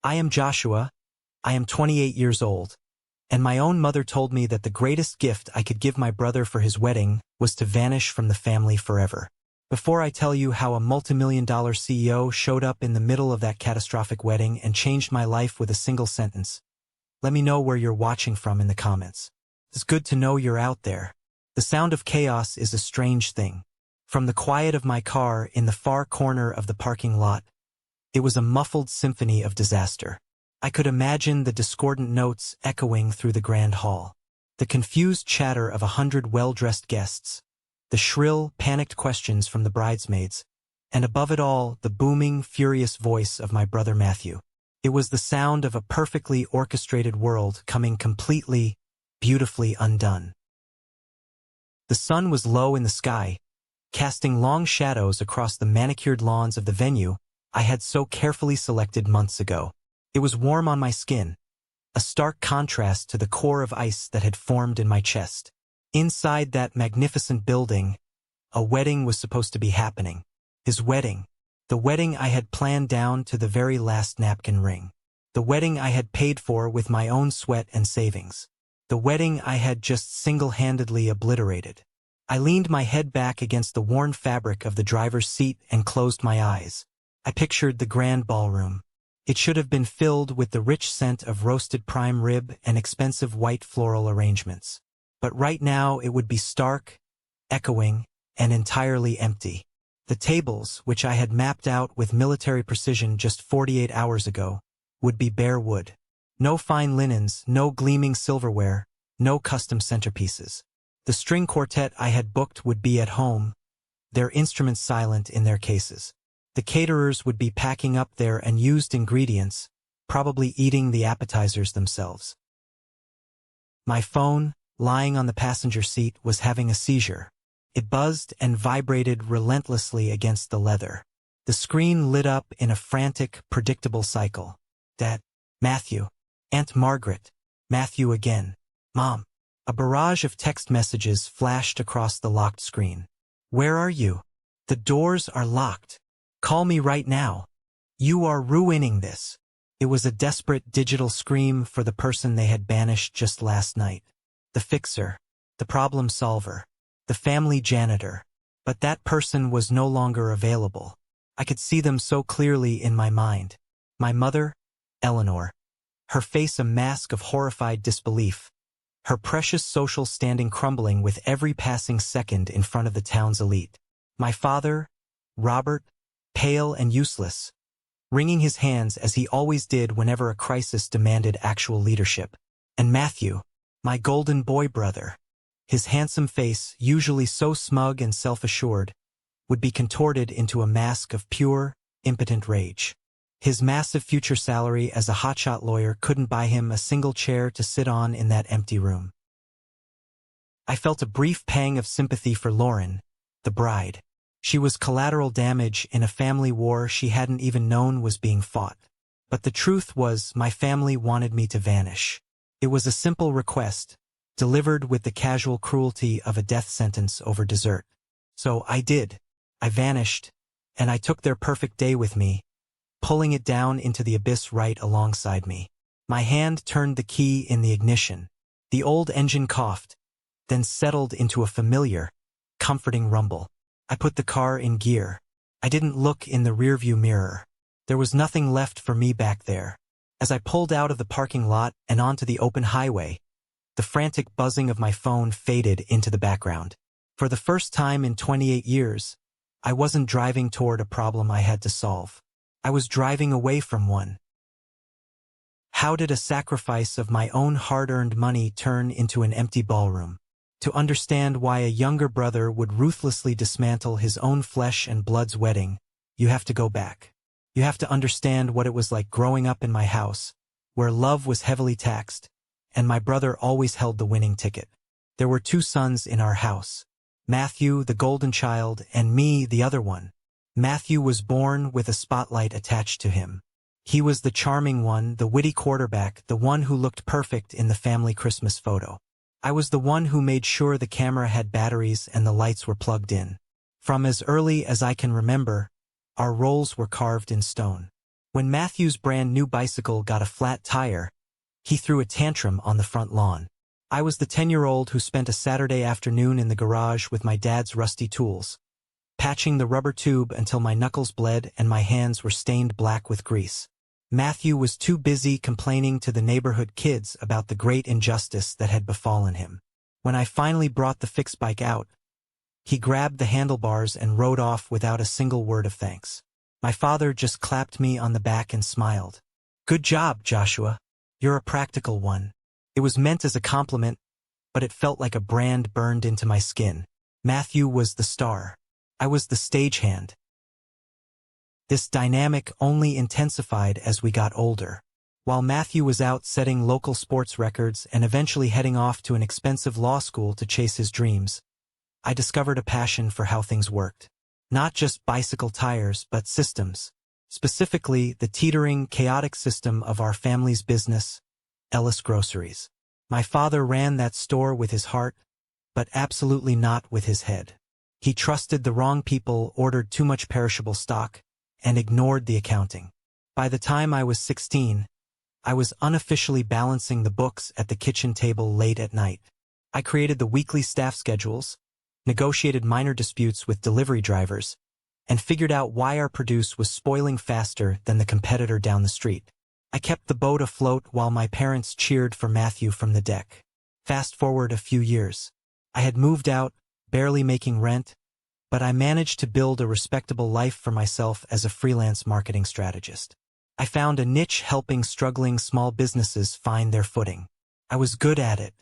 I am Joshua. I am 28 years old. And my own mother told me that the greatest gift I could give my brother for his wedding was to vanish from the family forever. Before I tell you how a multimillion-dollar CEO showed up in the middle of that catastrophic wedding and changed my life with a single sentence, let me know where you're watching from in the comments. It's good to know you're out there. The sound of chaos is a strange thing. From the quiet of my car in the far corner of the parking lot, it was a muffled symphony of disaster. I could imagine the discordant notes echoing through the grand hall, the confused chatter of 100 well-dressed guests, the shrill, panicked questions from the bridesmaids, and above it all, the booming, furious voice of my brother Matthew. It was the sound of a perfectly orchestrated world coming completely, beautifully undone. The sun was low in the sky, casting long shadows across the manicured lawns of the venue I had so carefully selected months ago. It was warm on my skin, a stark contrast to the core of ice that had formed in my chest. Inside that magnificent building, a wedding was supposed to be happening. His wedding. The wedding I had planned down to the very last napkin ring. The wedding I had paid for with my own sweat and savings. The wedding I had just single-handedly obliterated. I leaned my head back against the worn fabric of the driver's seat and closed my eyes. I pictured the grand ballroom. It should have been filled with the rich scent of roasted prime rib and expensive white floral arrangements. But right now it would be stark, echoing, and entirely empty. The tables, which I had mapped out with military precision just 48 hours ago, would be bare wood. No fine linens, no gleaming silverware, no custom centerpieces. The string quartet I had booked would be at home, their instruments silent in their cases. The caterers would be packing up their unused ingredients, probably eating the appetizers themselves. My phone, lying on the passenger seat, was having a seizure. It buzzed and vibrated relentlessly against the leather. The screen lit up in a frantic, predictable cycle. Dad, Matthew, Aunt Margaret, Matthew again, Mom. A barrage of text messages flashed across the locked screen. Where are you? The doors are locked. Call me right now. You are ruining this. It was a desperate digital scream for the person they had banished just last night. The fixer, the problem solver, the family janitor. But that person was no longer available. I could see them so clearly in my mind. My mother, Eleanor. Her face a mask of horrified disbelief. Her precious social standing crumbling with every passing second in front of the town's elite. My father, Robert, pale and useless, wringing his hands as he always did whenever a crisis demanded actual leadership. And Matthew, my golden boy brother, his handsome face, usually so smug and self-assured, would be contorted into a mask of pure, impotent rage. His massive future salary as a hotshot lawyer couldn't buy him a single chair to sit on in that empty room. I felt a brief pang of sympathy for Lauren, the bride. She was collateral damage in a family war she hadn't even known was being fought. But the truth was, my family wanted me to vanish. It was a simple request, delivered with the casual cruelty of a death sentence over dessert. So I did. I vanished, and I took their perfect day with me, pulling it down into the abyss right alongside me. My hand turned the key in the ignition. The old engine coughed, then settled into a familiar, comforting rumble. I put the car in gear. I didn't look in the rearview mirror. There was nothing left for me back there. As I pulled out of the parking lot and onto the open highway, the frantic buzzing of my phone faded into the background. For the first time in 28 years, I wasn't driving toward a problem I had to solve. I was driving away from one. How did a sacrifice of my own hard-earned money turn into an empty ballroom? To understand why a younger brother would ruthlessly dismantle his own flesh and blood's wedding, you have to go back. You have to understand what it was like growing up in my house, where love was heavily taxed, and my brother always held the winning ticket. There were two sons in our house, Matthew, the golden child, and me, the other one. Matthew was born with a spotlight attached to him. He was the charming one, the witty quarterback, the one who looked perfect in the family Christmas photo. I was the one who made sure the camera had batteries and the lights were plugged in. From as early as I can remember, our roles were carved in stone. When Matthew's brand new bicycle got a flat tire, he threw a tantrum on the front lawn. I was the 10-year-old who spent a Saturday afternoon in the garage with my dad's rusty tools, patching the rubber tube until my knuckles bled and my hands were stained black with grease. Matthew was too busy complaining to the neighborhood kids about the great injustice that had befallen him. When I finally brought the fixed bike out, he grabbed the handlebars and rode off without a single word of thanks. My father just clapped me on the back and smiled. "Good job, Joshua. You're a practical one." It was meant as a compliment, but it felt like a brand burned into my skin. Matthew was the star. I was the stagehand. This dynamic only intensified as we got older. While Matthew was out setting local sports records and eventually heading off to an expensive law school to chase his dreams, I discovered a passion for how things worked. Not just bicycle tires, but systems. Specifically, the teetering, chaotic system of our family's business, Ellis Groceries. My father ran that store with his heart, but absolutely not with his head. He trusted the wrong people, ordered too much perishable stock, and ignored the accounting. By the time I was 16, I was unofficially balancing the books at the kitchen table late at night. I created the weekly staff schedules, negotiated minor disputes with delivery drivers, and figured out why our produce was spoiling faster than the competitor down the street. I kept the boat afloat while my parents cheered for Matthew from the deck. Fast forward a few years. I had moved out, barely making rent, but I managed to build a respectable life for myself as a freelance marketing strategist. I found a niche helping struggling small businesses find their footing. I was good at it.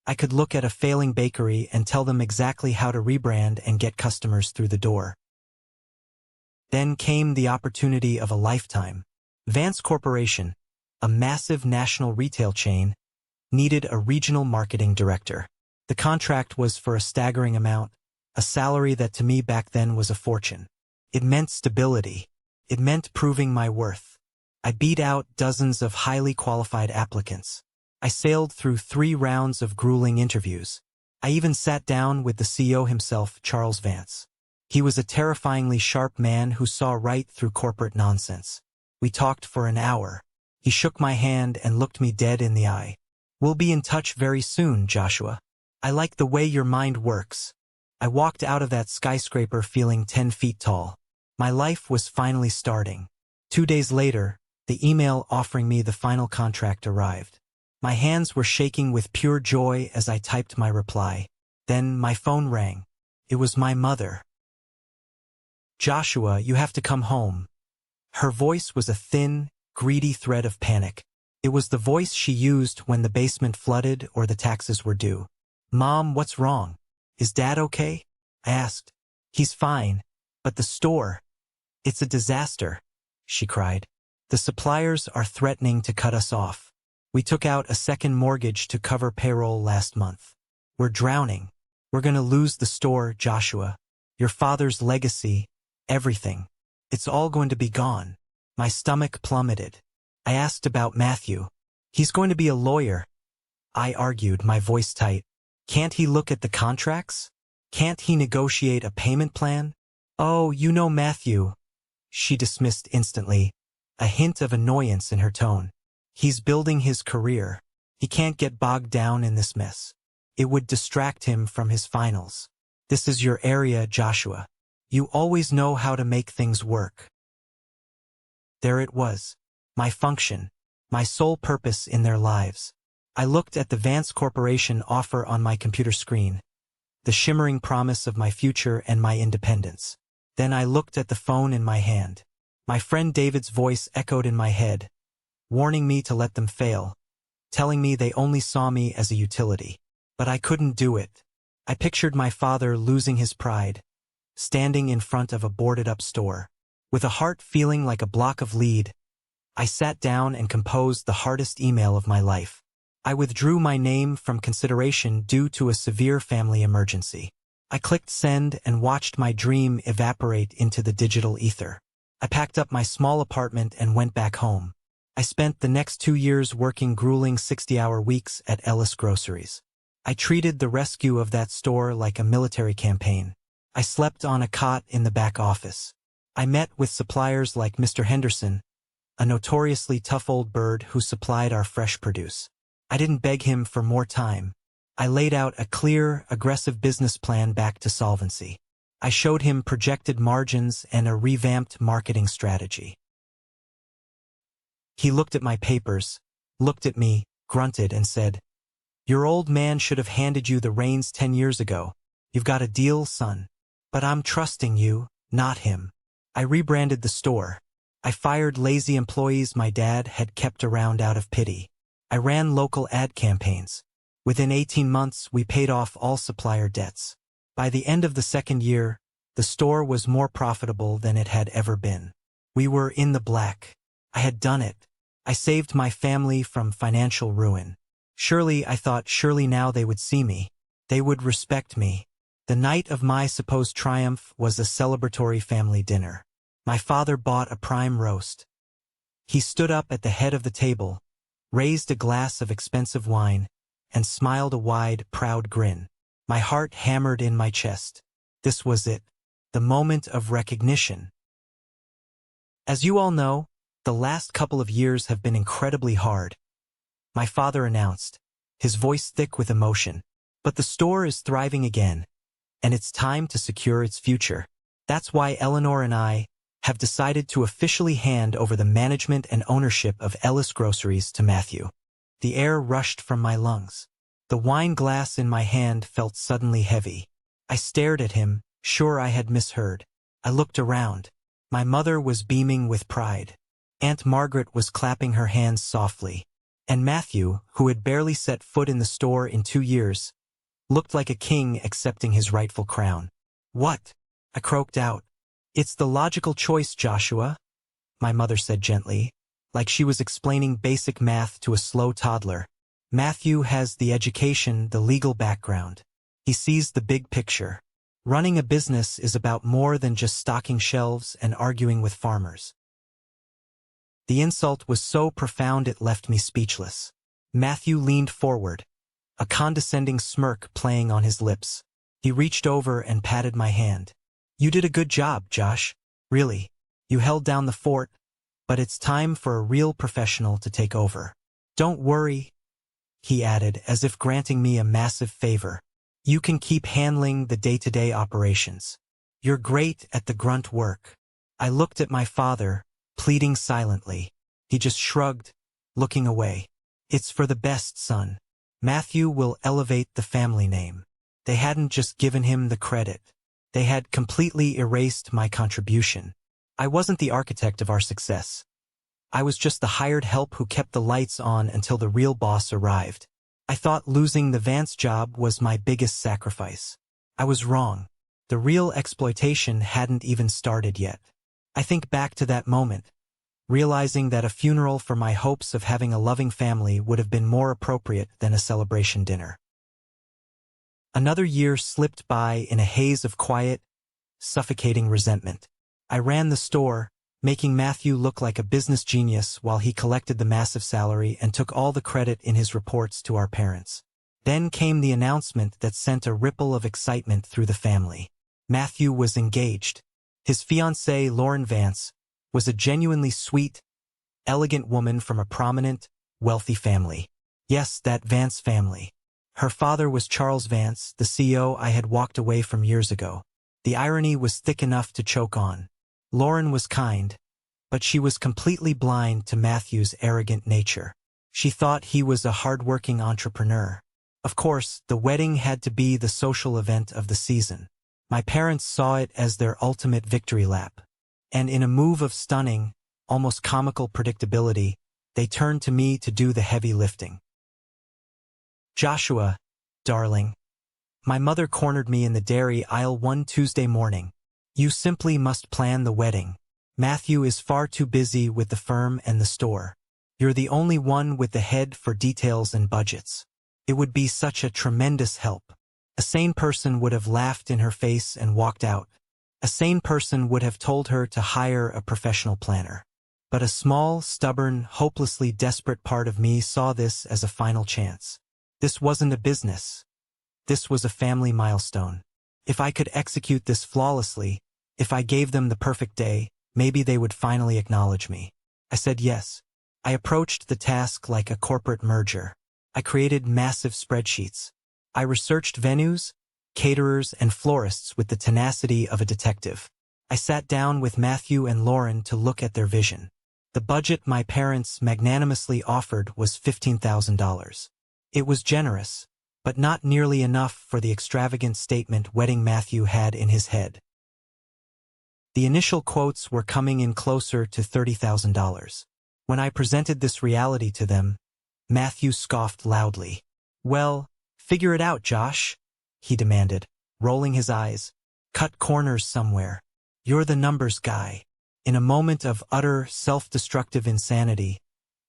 I could look at a failing bakery and tell them exactly how to rebrand and get customers through the door. Then came the opportunity of a lifetime. Vance Corporation, a massive national retail chain, needed a regional marketing director. The contract was for a staggering amount, a salary that to me back then was a fortune. It meant stability. It meant proving my worth. I beat out dozens of highly qualified applicants. I sailed through 3 rounds of grueling interviews. I even sat down with the CEO himself, Charles Vance. He was a terrifyingly sharp man who saw right through corporate nonsense. We talked for an hour. He shook my hand and looked me dead in the eye. "We'll be in touch very soon, Joshua. I like the way your mind works." I walked out of that skyscraper feeling 10 feet tall. My life was finally starting. 2 days later, the email offering me the final contract arrived. My hands were shaking with pure joy as I typed my reply. Then my phone rang. It was my mother. "Joshua, you have to come home." Her voice was a thin, greedy thread of panic. It was the voice she used when the basement flooded or the taxes were due. "Mom, what's wrong? Is Dad okay?" I asked. "He's fine, but the store, it's a disaster," she cried. "The suppliers are threatening to cut us off. We took out a second mortgage to cover payroll last month. We're drowning. We're gonna lose the store, Joshua. Your father's legacy, everything. It's all going to be gone." My stomach plummeted. I asked about Matthew. "He's going to be a lawyer," I argued, my voice tight. "Can't he look at the contracts? Can't he negotiate a payment plan?" "Oh, you know Matthew," she dismissed instantly, a hint of annoyance in her tone. "He's building his career. He can't get bogged down in this mess. It would distract him from his finals. This is your area, Joshua. You always know how to make things work." There it was. My function. My sole purpose in their lives. I looked at the Vance Corporation offer on my computer screen, the shimmering promise of my future and my independence. Then I looked at the phone in my hand. My friend David's voice echoed in my head, warning me to let them fail, telling me they only saw me as a utility. But I couldn't do it. I pictured my father losing his pride, standing in front of a boarded-up store. With a heart feeling like a block of lead, I sat down and composed the hardest email of my life. I withdrew my name from consideration due to a severe family emergency. I clicked send and watched my dream evaporate into the digital ether. I packed up my small apartment and went back home. I spent the next 2 years working grueling 60-hour weeks at Ellis Groceries. I treated the rescue of that store like a military campaign. I slept on a cot in the back office. I met with suppliers like Mr. Henderson, a notoriously tough old bird who supplied our fresh produce. I didn't beg him for more time. I laid out a clear, aggressive business plan back to solvency. I showed him projected margins and a revamped marketing strategy. He looked at my papers, looked at me, grunted, and said, "Your old man should have handed you the reins 10 years ago. You've got a deal, son. But I'm trusting you, not him." I rebranded the store. I fired lazy employees my dad had kept around out of pity. I ran local ad campaigns. Within 18 months, we paid off all supplier debts. By the end of the second year, the store was more profitable than it had ever been. We were in the black. I had done it. I saved my family from financial ruin. Surely, I thought, surely now they would see me. They would respect me. The night of my supposed triumph was a celebratory family dinner. My father bought a prime roast. He stood up at the head of the table, raised a glass of expensive wine, and smiled a wide, proud grin. My heart hammered in my chest. This was it, the moment of recognition. As you all know, the last couple of years have been incredibly hard. My father announced, his voice thick with emotion. But the store is thriving again, and it's time to secure its future. That's why Eleanor and I have decided to officially hand over the management and ownership of Ellis Groceries to Matthew. The air rushed from my lungs. The wine glass in my hand felt suddenly heavy. I stared at him, sure I had misheard. I looked around. My mother was beaming with pride. Aunt Margaret was clapping her hands softly. And Matthew, who had barely set foot in the store in 2 years, looked like a king accepting his rightful crown. "What?" I croaked out. "It's the logical choice, Joshua," my mother said gently, like she was explaining basic math to a slow toddler. "Matthew has the education, the legal background. He sees the big picture. Running a business is about more than just stocking shelves and arguing with farmers." The insult was so profound it left me speechless. Matthew leaned forward, a condescending smirk playing on his lips. He reached over and patted my hand. "You did a good job, Josh. Really. You held down the fort, but it's time for a real professional to take over. Don't worry," he added, as if granting me a massive favor. "You can keep handling the day-to-day operations. You're great at the grunt work." I looked at my father, pleading silently. He just shrugged, looking away. "It's for the best, son. Matthew will elevate the family name." They hadn't just given him the credit. They had completely erased my contribution. I wasn't the architect of our success. I was just the hired help who kept the lights on until the real boss arrived. I thought losing the Vance job was my biggest sacrifice. I was wrong. The real exploitation hadn't even started yet. I think back to that moment, realizing that a funeral for my hopes of having a loving family would have been more appropriate than a celebration dinner. Another year slipped by in a haze of quiet, suffocating resentment. I ran the store, making Matthew look like a business genius while he collected the massive salary and took all the credit in his reports to our parents. Then came the announcement that sent a ripple of excitement through the family. Matthew was engaged. His fiancée, Lauren Vance, was a genuinely sweet, elegant woman from a prominent, wealthy family. Yes, that Vance family. Her father was Charles Vance, the CEO I had walked away from years ago. The irony was thick enough to choke on. Lauren was kind, but she was completely blind to Matthew's arrogant nature. She thought he was a hard-working entrepreneur. Of course, the wedding had to be the social event of the season. My parents saw it as their ultimate victory lap. And in a move of stunning, almost comical predictability, they turned to me to do the heavy lifting. "Joshua, darling," my mother cornered me in the dairy aisle one Tuesday morning. "You simply must plan the wedding. Matthew is far too busy with the firm and the store. You're the only one with the head for details and budgets. It would be such a tremendous help." A sane person would have laughed in her face and walked out. A sane person would have told her to hire a professional planner. But a small, stubborn, hopelessly desperate part of me saw this as a final chance. This wasn't a business. This was a family milestone. If I could execute this flawlessly, if I gave them the perfect day, maybe they would finally acknowledge me. I said yes. I approached the task like a corporate merger. I created massive spreadsheets. I researched venues, caterers, and florists with the tenacity of a detective. I sat down with Matthew and Lauren to look at their vision. The budget my parents magnanimously offered was $15,000. It was generous, but not nearly enough for the extravagant statement wedding Matthew had in his head. The initial quotes were coming in closer to $30,000. When I presented this reality to them, Matthew scoffed loudly. "Well, figure it out, Josh," he demanded, rolling his eyes. "Cut corners somewhere. You're the numbers guy." In a moment of utter self-destructive insanity,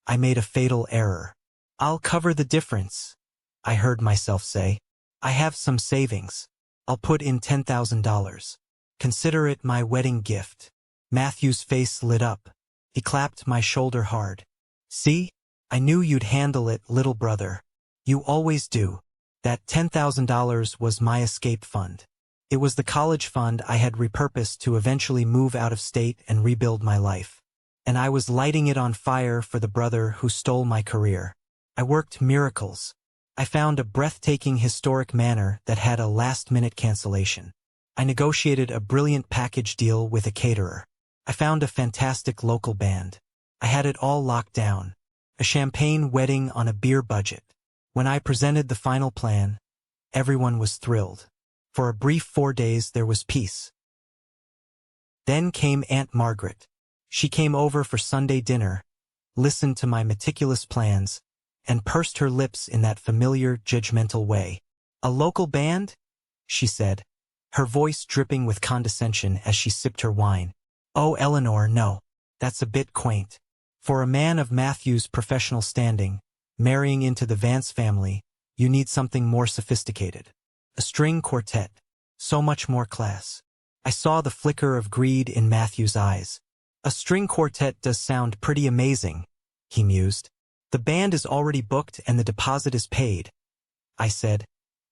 I made a fatal error. "I'll cover the difference," I heard myself say. "I have some savings. I'll put in $10,000. Consider it my wedding gift." Matthew's face lit up. He clapped my shoulder hard. "See? I knew you'd handle it, little brother. You always do." That $10,000 was my escape fund. It was the college fund I had repurposed to eventually move out of state and rebuild my life. And I was lighting it on fire for the brother who stole my career. I worked miracles. I found a breathtaking historic manor that had a last-minute cancellation. I negotiated a brilliant package deal with a caterer. I found a fantastic local band. I had it all locked down. A champagne wedding on a beer budget. When I presented the final plan, everyone was thrilled. For a brief 4 days there was peace. Then came Aunt Margaret. She came over for Sunday dinner, listened to my meticulous plans, and pursed her lips in that familiar, judgmental way. "A local band?" she said, her voice dripping with condescension as she sipped her wine. "Oh, Eleanor, no. That's a bit quaint. For a man of Matthew's professional standing, marrying into the Vance family, you need something more sophisticated. A string quartet. So much more class." I saw the flicker of greed in Matthew's eyes. "A string quartet does sound pretty amazing," he mused. "The band is already booked and the deposit is paid," I said,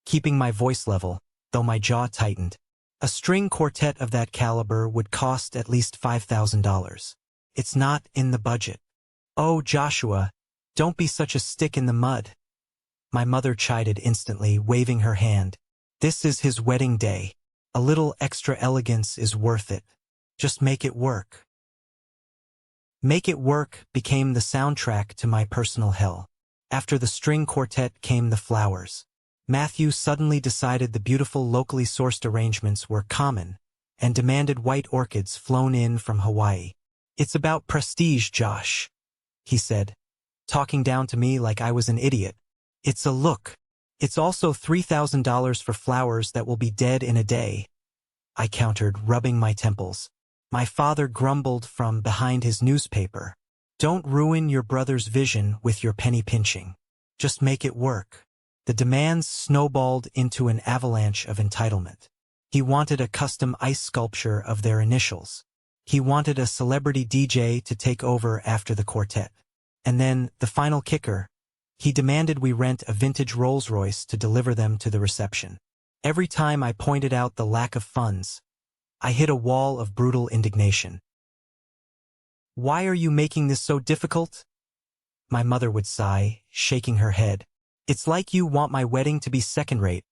keeping my voice level, though my jaw tightened. "A string quartet of that caliber would cost at least $5,000. It's not in the budget." "Oh, Joshua, don't be such a stick in the mud," my mother chided instantly, waving her hand. "This is his wedding day. A little extra elegance is worth it. Just make it work." "Make It Work" became the soundtrack to my personal hell. After the string quartet came the flowers. Matthew suddenly decided the beautiful locally sourced arrangements were common and demanded white orchids flown in from Hawaii. "It's about prestige, Josh," he said, talking down to me like I was an idiot. "It's a look. It's also $3,000 for flowers that will be dead in a day," I countered, rubbing my temples. My father grumbled from behind his newspaper. "Don't ruin your brother's vision with your penny pinching. Just make it work." The demands snowballed into an avalanche of entitlement. He wanted a custom ice sculpture of their initials. He wanted a celebrity DJ to take over after the quartet. And then, the final kicker, he demanded we rent a vintage Rolls-Royce to deliver them to the reception. Every time I pointed out the lack of funds, I hit a wall of brutal indignation. "Why are you making this so difficult?" my mother would sigh, shaking her head. "It's like you want my wedding to be second-rate,"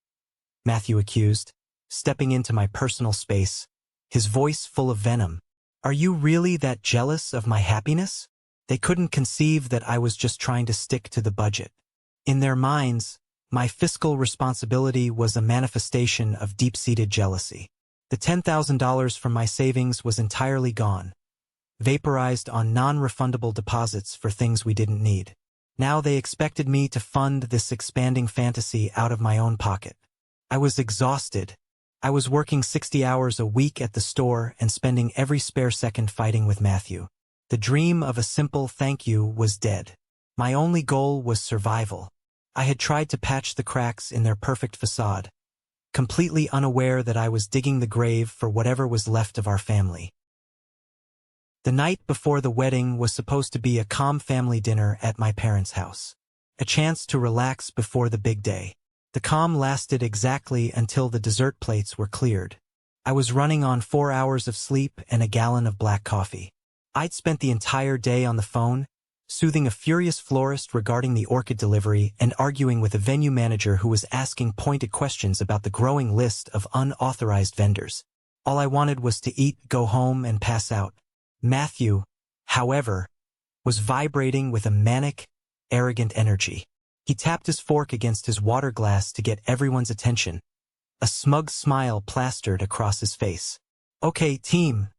Matthew accused, stepping into my personal space, his voice full of venom. "Are you really that jealous of my happiness?" They couldn't conceive that I was just trying to stick to the budget. In their minds, my fiscal responsibility was a manifestation of deep-seated jealousy. The $10,000 from my savings was entirely gone, vaporized on non-refundable deposits for things we didn't need. Now they expected me to fund this expanding fantasy out of my own pocket. I was exhausted. I was working 60 hours a week at the store and spending every spare second fighting with Matthew. The dream of a simple thank you was dead. My only goal was survival. I had tried to patch the cracks in their perfect facade, completely unaware that I was digging the grave for whatever was left of our family. The night before the wedding was supposed to be a calm family dinner at my parents' house. A chance to relax before the big day. The calm lasted exactly until the dessert plates were cleared. I was running on 4 hours of sleep and a gallon of black coffee. I'd spent the entire day on the phone, soothing a furious florist regarding the orchid delivery and arguing with a venue manager who was asking pointed questions about the growing list of unauthorized vendors. All I wanted was to eat, go home, and pass out. Matthew, however, was vibrating with a manic, arrogant energy. He tapped his fork against his water glass to get everyone's attention. A smug smile plastered across his face. "Okay, team,"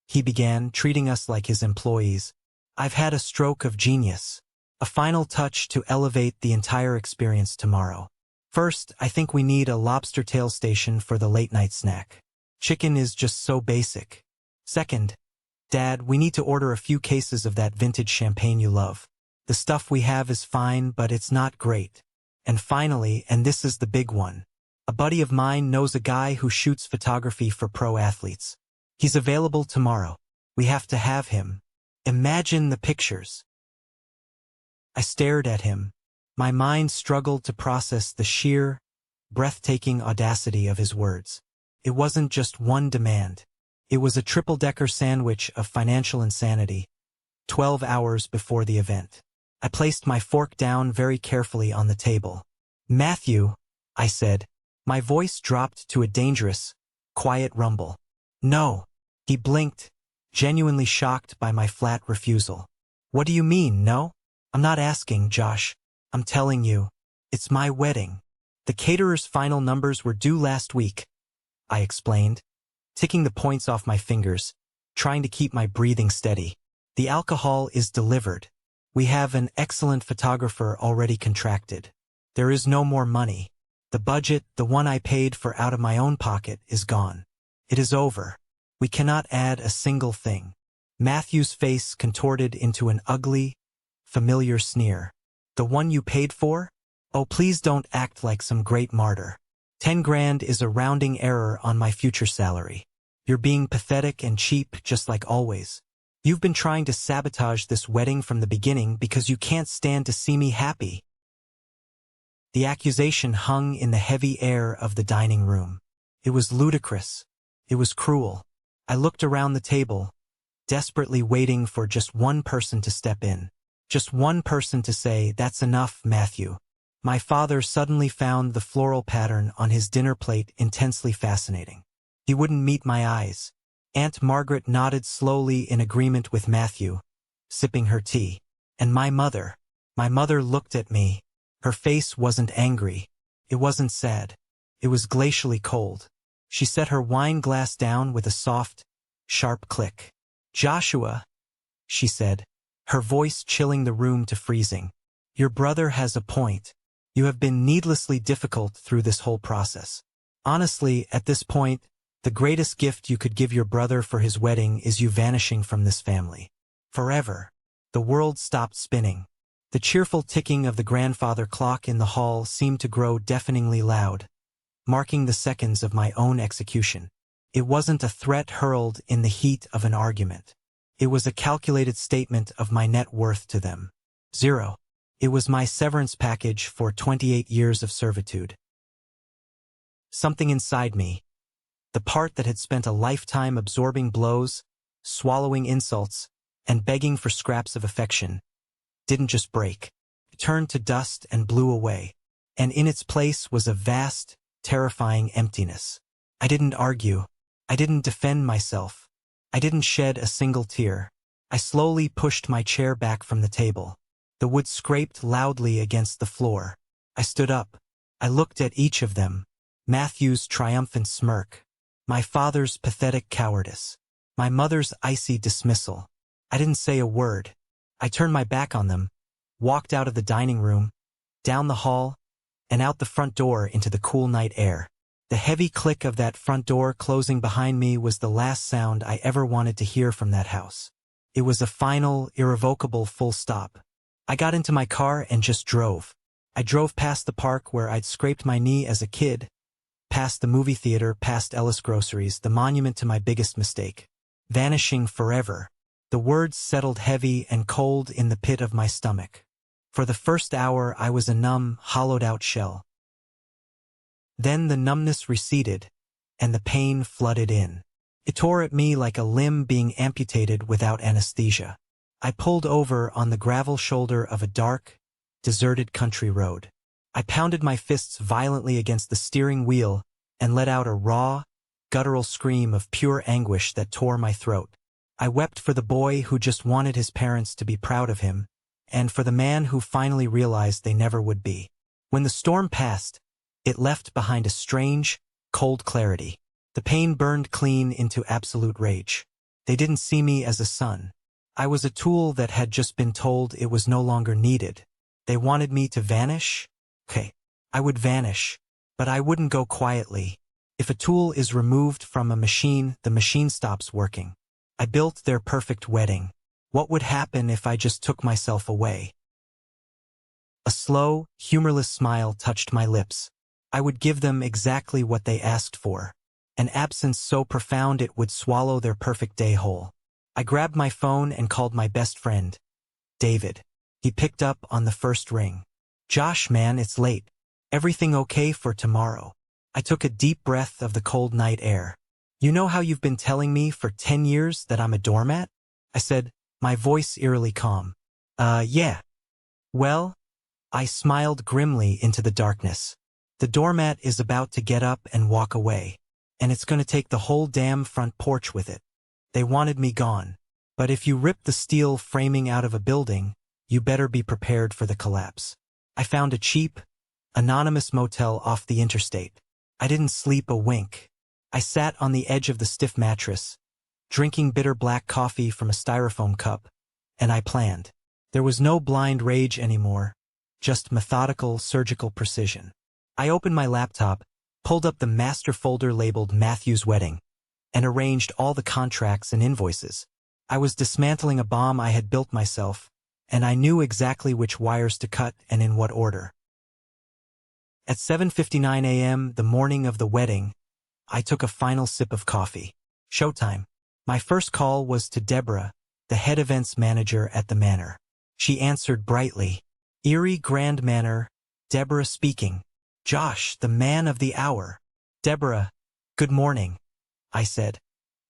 he began, treating us like his employees. "I've had a stroke of genius. A final touch to elevate the entire experience tomorrow. First, I think we need a lobster tail station for the late-night snack. Chicken is just so basic. Second, Dad, we need to order a few cases of that vintage champagne you love. The stuff we have is fine, but it's not great. And finally, and this is the big one, a buddy of mine knows a guy who shoots photography for pro athletes. He's available tomorrow. We have to have him. Imagine the pictures." I stared at him. My mind struggled to process the sheer, breathtaking audacity of his words. It wasn't just one demand. It was a triple-decker sandwich of financial insanity, 12 hours before the event. I placed my fork down very carefully on the table. "Matthew," I said. My voice dropped to a dangerous, quiet rumble. "No." He blinked, genuinely shocked by my flat refusal. "What do you mean, no?" "I'm not asking, Josh. I'm telling you. It's my wedding. The caterer's final numbers were due last week," I explained, ticking the points off my fingers, trying to keep my breathing steady. "The alcohol is delivered. We have an excellent photographer already contracted. There is no more money. The budget, the one I paid for out of my own pocket, is gone. It is over. We cannot add a single thing." Matthew's face contorted into an ugly, familiar sneer. "The one you paid for? Oh, please don't act like some great martyr. 10 grand is a rounding error on my future salary. You're being pathetic and cheap just like always. You've been trying to sabotage this wedding from the beginning because you can't stand to see me happy." The accusation hung in the heavy air of the dining room. It was ludicrous. It was cruel. I looked around the table, desperately waiting for just one person to step in. Just one person to say, "That's enough, Matthew." My father suddenly found the floral pattern on his dinner plate intensely fascinating. He wouldn't meet my eyes. Aunt Margaret nodded slowly in agreement with Matthew, sipping her tea. And my mother looked at me. Her face wasn't angry. It wasn't sad. It was glacially cold. She set her wine glass down with a soft, sharp click. "Joshua," she said, her voice chilling the room to freezing, "your brother has a point. You have been needlessly difficult through this whole process. Honestly, at this point, the greatest gift you could give your brother for his wedding is you vanishing from this family. Forever." The world stopped spinning. The cheerful ticking of the grandfather clock in the hall seemed to grow deafeningly loud, marking the seconds of my own execution. It wasn't a threat hurled in the heat of an argument. It was a calculated statement of my net worth to them. 0. It was my severance package for 28 years of servitude. Something inside me, the part that had spent a lifetime absorbing blows, swallowing insults, and begging for scraps of affection, didn't just break. It turned to dust and blew away. And in its place was a vast, terrifying emptiness. I didn't argue. I didn't defend myself. I didn't shed a single tear. I slowly pushed my chair back from the table. The wood scraped loudly against the floor. I stood up. I looked at each of them. Matthew's triumphant smirk. My father's pathetic cowardice. My mother's icy dismissal. I didn't say a word. I turned my back on them, walked out of the dining room, down the hall, and out the front door into the cool night air. The heavy click of that front door closing behind me was the last sound I ever wanted to hear from that house. It was a final, irrevocable full stop. I got into my car and just drove. I drove past the park where I'd scraped my knee as a kid, past the movie theater, past Ellis Groceries, the monument to my biggest mistake. Vanishing forever. The words settled heavy and cold in the pit of my stomach. For the first hour I was a numb, hollowed-out shell. Then the numbness receded, and the pain flooded in. It tore at me like a limb being amputated without anesthesia. I pulled over on the gravel shoulder of a dark, deserted country road. I pounded my fists violently against the steering wheel and let out a raw, guttural scream of pure anguish that tore my throat. I wept for the boy who just wanted his parents to be proud of him, and for the man who finally realized they never would be. When the storm passed, it left behind a strange, cold clarity. The pain burned clean into absolute rage. They didn't see me as a son. I was a tool that had just been told it was no longer needed. They wanted me to vanish? Okay, I would vanish, but I wouldn't go quietly. If a tool is removed from a machine, the machine stops working. I built their perfect wedding. What would happen if I just took myself away? A slow, humorless smile touched my lips. I would give them exactly what they asked for. An absence so profound it would swallow their perfect day whole. I grabbed my phone and called my best friend, David. He picked up on the first ring. Josh, man, it's late. Everything okay for tomorrow? I took a deep breath of the cold night air. You know how you've been telling me for 10 years that I'm a doormat? I said, my voice eerily calm. Yeah. Well, I smiled grimly into the darkness. The doormat is about to get up and walk away, and it's going to take the whole damn front porch with it. They wanted me gone. But if you rip the steel framing out of a building, you better be prepared for the collapse. I found a cheap, anonymous motel off the interstate. I didn't sleep a wink. I sat on the edge of the stiff mattress, drinking bitter black coffee from a styrofoam cup, and I planned. There was no blind rage anymore, just methodical, surgical precision. I opened my laptop, pulled up the master folder labeled Matthew's Wedding, and arranged all the contracts and invoices. I was dismantling a bomb I had built myself, and I knew exactly which wires to cut and in what order. At 7:59 a.m., the morning of the wedding, I took a final sip of coffee. Showtime. My first call was to Deborah, the head events manager at the manor. She answered brightly. Erie Grand Manor, Deborah speaking. Josh, the man of the hour. Deborah, good morning, I said,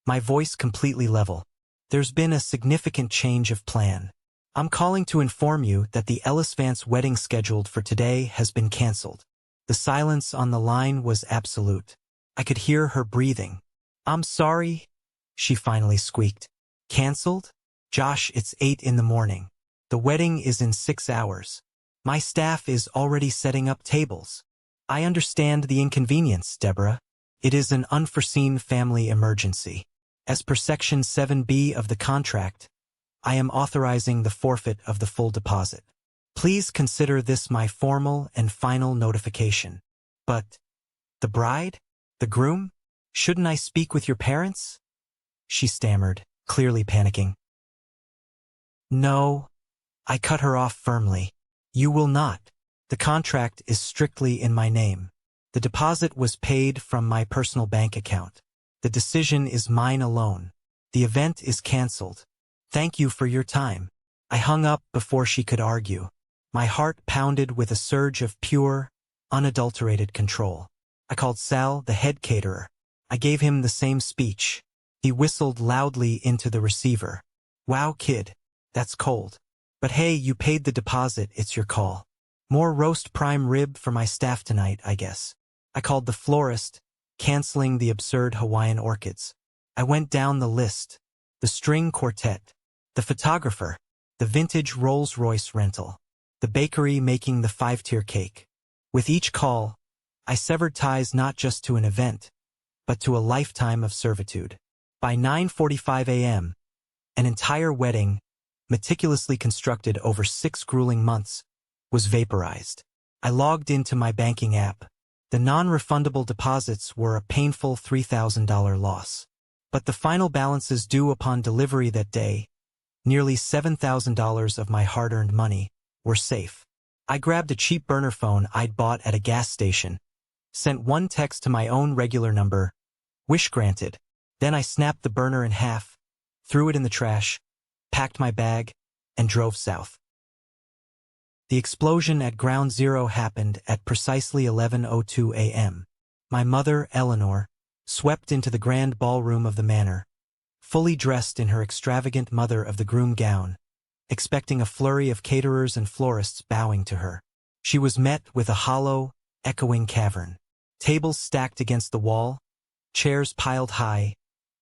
my voice completely level. There's been a significant change of plan. I'm calling to inform you that the Ellis Vance wedding scheduled for today has been canceled. The silence on the line was absolute. I could hear her breathing. I'm sorry, she finally squeaked. Canceled? Josh, it's 8 in the morning. The wedding is in 6 hours. My staff is already setting up tables. I understand the inconvenience, Deborah. It is an unforeseen family emergency. As per Section 7B of the contract, I am authorizing the forfeit of the full deposit. Please consider this my formal and final notification. But the bride? The groom? Shouldn't I speak with your parents? She stammered, clearly panicking. No, I cut her off firmly. You will not. The contract is strictly in my name. The deposit was paid from my personal bank account. The decision is mine alone. The event is canceled. Thank you for your time. I hung up before she could argue. My heart pounded with a surge of pure, unadulterated control. I called Sal, the head caterer. I gave him the same speech. He whistled loudly into the receiver. Wow, kid, that's cold. But hey, you paid the deposit, it's your call. More roast prime rib for my staff tonight, I guess. I called the florist, canceling the absurd Hawaiian orchids. I went down the list. The string quartet, the photographer, the vintage Rolls-Royce rental, the bakery making the 5-tier cake. With each call, I severed ties not just to an event, but to a lifetime of servitude. By 9:45 a.m., an entire wedding, meticulously constructed over 6 grueling months, was vaporized. I logged into my banking app. The non-refundable deposits were a painful $3,000 loss. But the final balances due upon delivery that day, nearly $7,000 of my hard-earned money, were safe. I grabbed a cheap burner phone I'd bought at a gas station, sent one text to my own regular number, wish granted. Then I snapped the burner in half, threw it in the trash, packed my bag, and drove south. The explosion at Ground Zero happened at precisely 11:02 a.m. My mother, Eleanor, swept into the grand ballroom of the manor, fully dressed in her extravagant mother of the groom gown, expecting a flurry of caterers and florists bowing to her. She was met with a hollow, echoing cavern. Tables stacked against the wall, chairs piled high,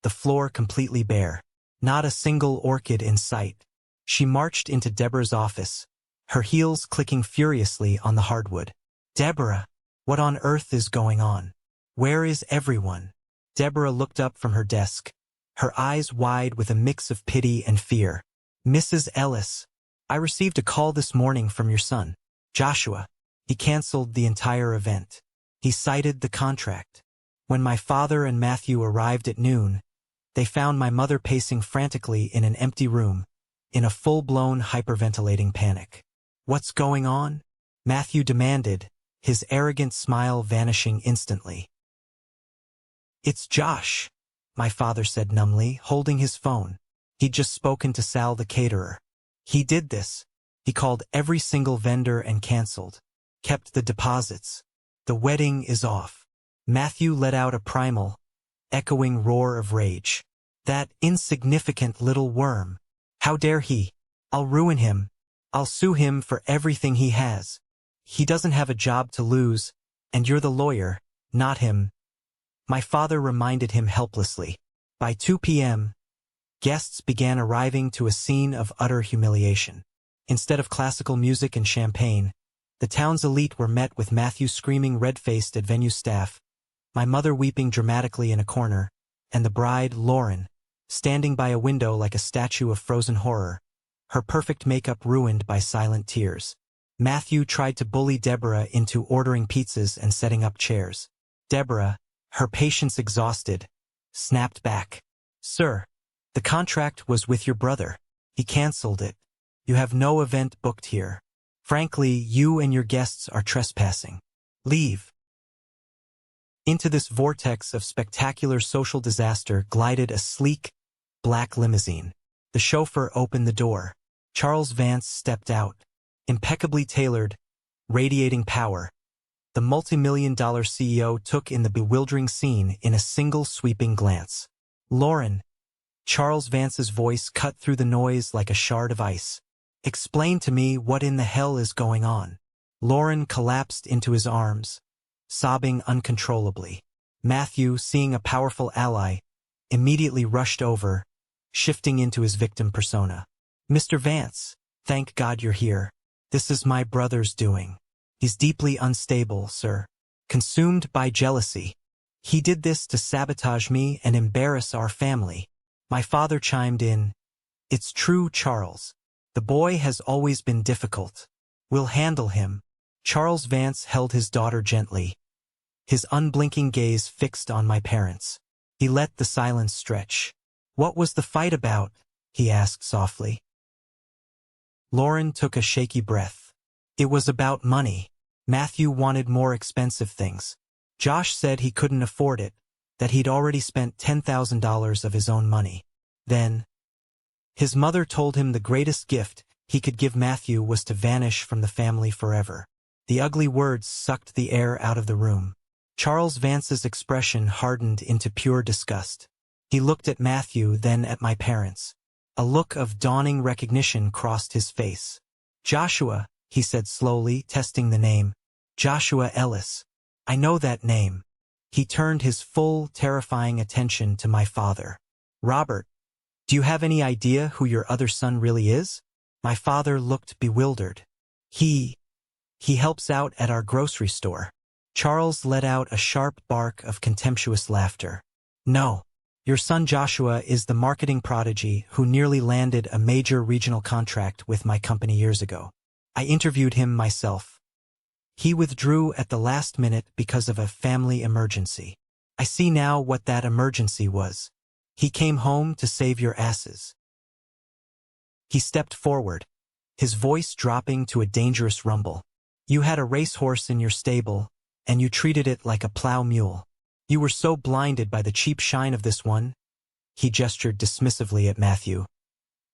the floor completely bare. Not a single orchid in sight. She marched into Deborah's office, her heels clicking furiously on the hardwood. "Deborah, what on earth is going on? Where is everyone?" Deborah looked up from her desk, her eyes wide with a mix of pity and fear. "Mrs. Ellis, I received a call this morning from your son, Joshua. He canceled the entire event. He cited the contract. When my father and Matthew arrived at noon, they found my mother pacing frantically in an empty room, in a full-blown hyperventilating panic." "What's going on?" Matthew demanded, his arrogant smile vanishing instantly. "It's Josh," my father said numbly, holding his phone. He'd just spoken to Sal the caterer. "He did this. He called every single vendor and canceled. Kept the deposits. The wedding is off." Matthew let out a primal, echoing roar of rage. "That insignificant little worm. How dare he? I'll ruin him. I'll sue him for everything he has. He doesn't have a job to lose, and you're the lawyer, not him." My father reminded him helplessly. By 2 p.m., guests began arriving to a scene of utter humiliation. Instead of classical music and champagne, the town's elite were met with Matthew screaming red-faced at venue staff, my mother weeping dramatically in a corner, and the bride, Lauren, standing by a window like a statue of frozen horror, her perfect makeup ruined by silent tears. Matthew tried to bully Deborah into ordering pizzas and setting up chairs. Deborah, her patience exhausted, snapped back. "Sir, the contract was with your brother. He canceled it. You have no event booked here. Frankly, you and your guests are trespassing. Leave." Into this vortex of spectacular social disaster glided a sleek, black limousine. The chauffeur opened the door. Charles Vance stepped out, impeccably tailored, radiating power. The multi-million-dollar CEO took in the bewildering scene in a single sweeping glance. "Lauren," Charles Vance's voice cut through the noise like a shard of ice. "Explain to me what in the hell is going on." Lauren collapsed into his arms, sobbing uncontrollably. Matthew, seeing a powerful ally, immediately rushed over, shifting into his victim persona. "Mr. Vance, thank God you're here. This is my brother's doing. He's deeply unstable, sir. Consumed by jealousy. He did this to sabotage me and embarrass our family." My father chimed in. "It's true, Charles. The boy has always been difficult. We'll handle him." Charles Vance held his daughter gently, his unblinking gaze fixed on my parents. He let the silence stretch. "What was the fight about?" he asked softly. Lauren took a shaky breath. "It was about money. Matthew wanted more expensive things. Josh said he couldn't afford it, that he'd already spent $10,000 of his own money. Then, his mother told him the greatest gift he could give Matthew was to vanish from the family forever." The ugly words sucked the air out of the room. Charles Vance's expression hardened into pure disgust. He looked at Matthew, then at my parents. A look of dawning recognition crossed his face. "Joshua," he said slowly, testing the name. "Joshua Ellis. I know that name." He turned his full, terrifying attention to my father. "Robert, do you have any idea who your other son really is?" My father looked bewildered. He helps out at our grocery store." Charles let out a sharp bark of contemptuous laughter. "No. Your son Joshua is the marketing prodigy who nearly landed a major regional contract with my company years ago. I interviewed him myself. He withdrew at the last minute because of a family emergency. I see now what that emergency was. He came home to save your asses." He stepped forward, his voice dropping to a dangerous rumble. "You had a racehorse in your stable, and you treated it like a plow mule. You were so blinded by the cheap shine of this one," he gestured dismissively at Matthew,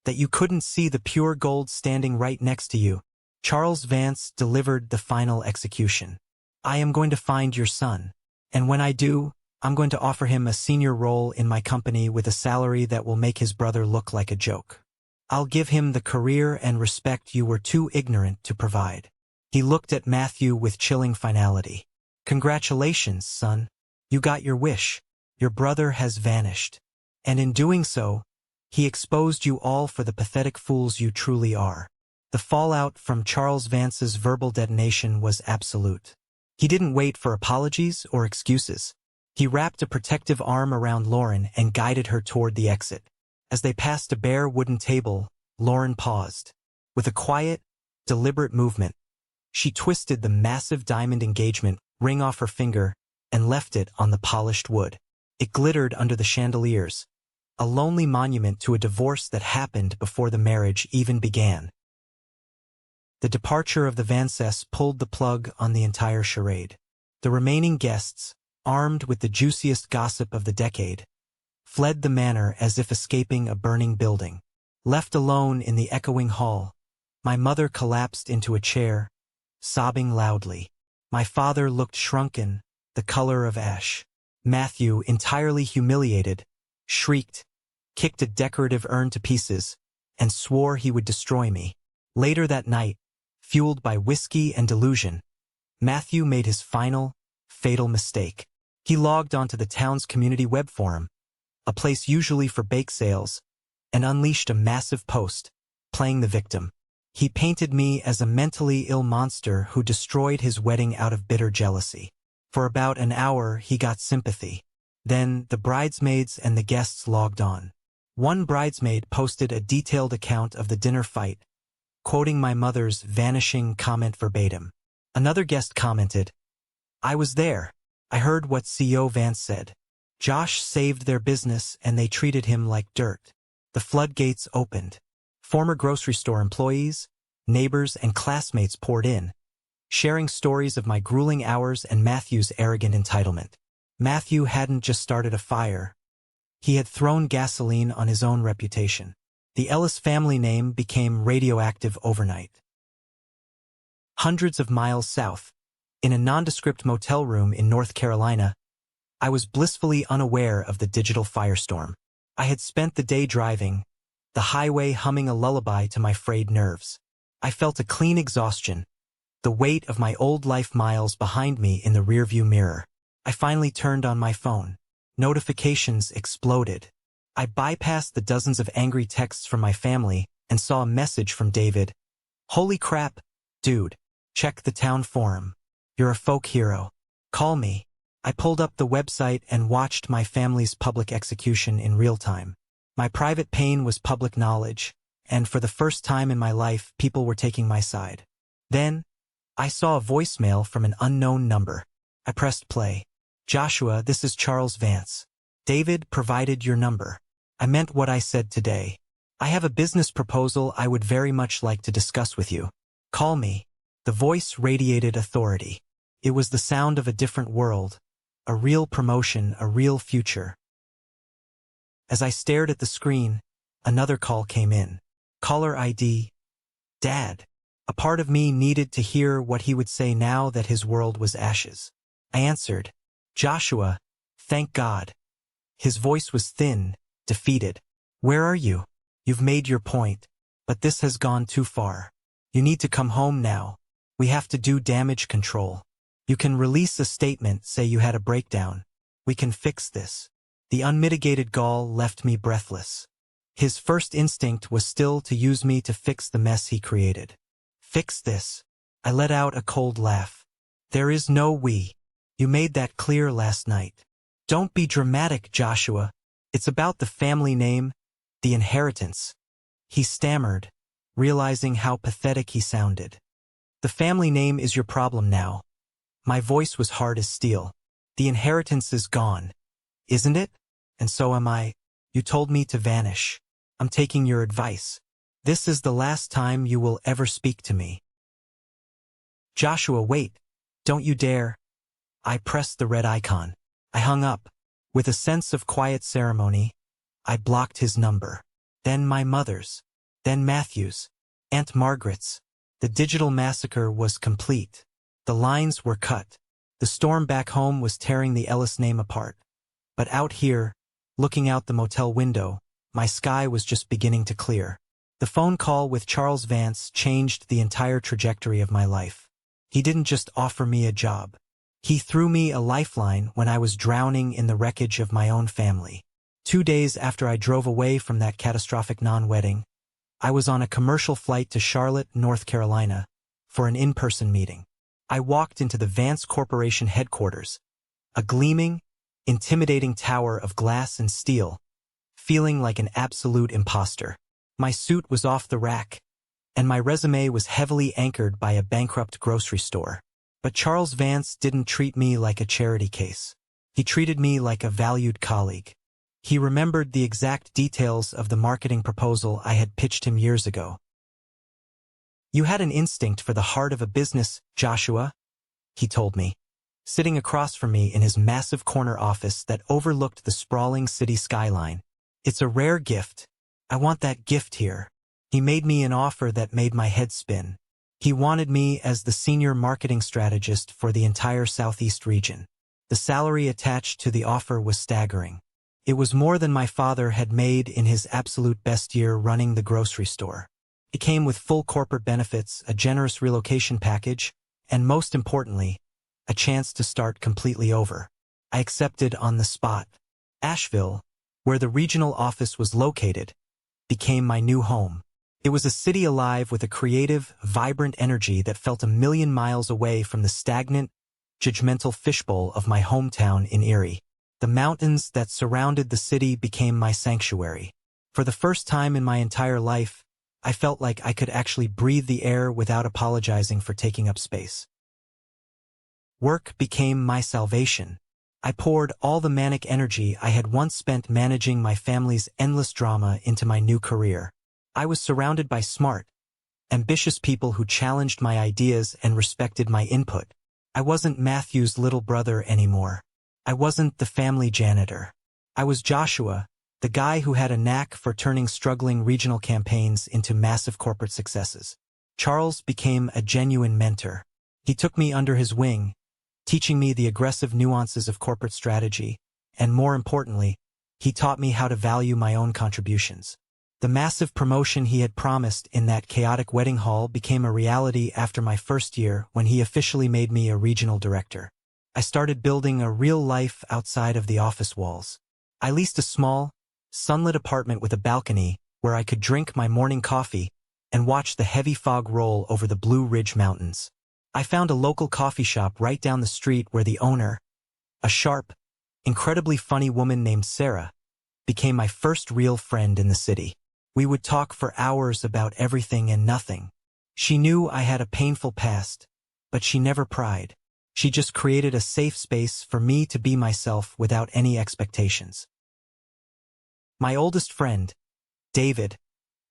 "that you couldn't see the pure gold standing right next to you." Charles Vance delivered the final execution. "I am going to find your son, and when I do, I'm going to offer him a senior role in my company with a salary that will make his brother look like a joke. I'll give him the career and respect you were too ignorant to provide. He looked at Matthew with chilling finality. Congratulations, son. You got your wish. Your brother has vanished. And in doing so, he exposed you all for the pathetic fools you truly are. The fallout from Charles Vance's verbal detonation was absolute. He didn't wait for apologies or excuses. He wrapped a protective arm around Lauren and guided her toward the exit. As they passed a bare wooden table, Lauren paused. With a quiet, deliberate movement, she twisted the massive diamond engagement ring off her finger and left it on the polished wood. It glittered under the chandeliers, a lonely monument to a divorce that happened before the marriage even began. The departure of the Vances pulled the plug on the entire charade. The remaining guests, armed with the juiciest gossip of the decade, fled the manor as if escaping a burning building. Left alone in the echoing hall, my mother collapsed into a chair, sobbing loudly. My father looked shrunken, the color of ash. Matthew, entirely humiliated, shrieked, kicked a decorative urn to pieces, and swore he would destroy me. Later that night, fueled by whiskey and delusion, Matthew made his final, fatal mistake. He logged onto the town's community web forum, a place usually for bake sales, and unleashed a massive post, playing the victim. He painted me as a mentally ill monster who destroyed his wedding out of bitter jealousy. For about an hour, he got sympathy. Then, the bridesmaids and the guests logged on. One bridesmaid posted a detailed account of the dinner fight, quoting my mother's vanishing comment verbatim. Another guest commented, "I was there. I heard what CEO Vance said. Josh saved their business and they treated him like dirt." The floodgates opened. Former grocery store employees, neighbors, and classmates poured in, sharing stories of my grueling hours and Matthew's arrogant entitlement. Matthew hadn't just started a fire. He had thrown gasoline on his own reputation. The Ellis family name became radioactive overnight. Hundreds of miles south, in a nondescript motel room in North Carolina, I was blissfully unaware of the digital firestorm. I had spent the day driving, the highway humming a lullaby to my frayed nerves. I felt a clean exhaustion, the weight of my old life miles behind me in the rearview mirror. I finally turned on my phone. Notifications exploded. I bypassed the dozens of angry texts from my family and saw a message from David. "Holy crap, dude. Check the town forum. You're a folk hero. Call me." I pulled up the website and watched my family's public execution in real time. My private pain was public knowledge, and for the first time in my life, people were taking my side. Then, I saw a voicemail from an unknown number. I pressed play. "Joshua, this is Charles Vance. David provided your number. I meant what I said today. I have a business proposal I would very much like to discuss with you. Call me." The voice radiated authority. It was the sound of a different world, a real promotion, a real future. As I stared at the screen, another call came in. Caller ID, Dad. A part of me needed to hear what he would say now that his world was ashes. I answered, "Joshua, thank God." His voice was thin, defeated. "Where are you? You've made your point, but this has gone too far. You need to come home now. We have to do damage control. You can release a statement, say you had a breakdown. We can fix this." The unmitigated gall left me breathless. His first instinct was still to use me to fix the mess he created. Fix this. I let out a cold laugh. There is no we. You made that clear last night. Don't be dramatic, Joshua. It's about the family name, the inheritance. He stammered, realizing how pathetic he sounded. The family name is your problem now. My voice was hard as steel. The inheritance is gone, isn't it? And so am I. You told me to vanish. I'm taking your advice. This is the last time you will ever speak to me. Joshua, wait. Don't you dare. I pressed the red icon. I hung up. With a sense of quiet ceremony, I blocked his number. Then my mother's. Then Matthew's. Aunt Margaret's. The digital massacre was complete. The lines were cut. The storm back home was tearing the Ellis name apart. But out here, looking out the motel window, my sky was just beginning to clear. The phone call with Charles Vance changed the entire trajectory of my life. He didn't just offer me a job. He threw me a lifeline when I was drowning in the wreckage of my own family. 2 days after I drove away from that catastrophic non-wedding, I was on a commercial flight to Charlotte, North Carolina, for an in-person meeting. I walked into the Vance Corporation headquarters, a gleaming, intimidating tower of glass and steel, feeling like an absolute imposter. My suit was off the rack, and my resume was heavily anchored by a bankrupt grocery store. But Charles Vance didn't treat me like a charity case. He treated me like a valued colleague. He remembered the exact details of the marketing proposal I had pitched him years ago. "You had an instinct for the heart of a business, Joshua," he told me, sitting across from me in his massive corner office that overlooked the sprawling city skyline. "It's a rare gift. I want that gift here." He made me an offer that made my head spin. He wanted me as the senior marketing strategist for the entire Southeast region. The salary attached to the offer was staggering. It was more than my father had made in his absolute best year running the grocery store. It came with full corporate benefits, a generous relocation package, and most importantly, a chance to start completely over. I accepted on the spot. Asheville, where the regional office was located, became my new home. It was a city alive with a creative, vibrant energy that felt a million miles away from the stagnant, judgmental fishbowl of my hometown in Erie. The mountains that surrounded the city became my sanctuary. For the first time in my entire life, I felt like I could actually breathe the air without apologizing for taking up space. Work became my salvation. I poured all the manic energy I had once spent managing my family's endless drama into my new career. I was surrounded by smart, ambitious people who challenged my ideas and respected my input. I wasn't Matthew's little brother anymore. I wasn't the family janitor. I was Joshua, the guy who had a knack for turning struggling regional campaigns into massive corporate successes. Charles became a genuine mentor. He took me under his wing, teaching me the aggressive nuances of corporate strategy, and more importantly, he taught me how to value my own contributions. The massive promotion he had promised in that chaotic wedding hall became a reality after my first year when he officially made me a regional director. I started building a real life outside of the office walls. I leased a small, sunlit apartment with a balcony where I could drink my morning coffee and watch the heavy fog roll over the Blue Ridge Mountains. I found a local coffee shop right down the street where the owner, a sharp, incredibly funny woman named Sarah, became my first real friend in the city. We would talk for hours about everything and nothing. She knew I had a painful past, but she never pried. She just created a safe space for me to be myself without any expectations. My oldest friend, David,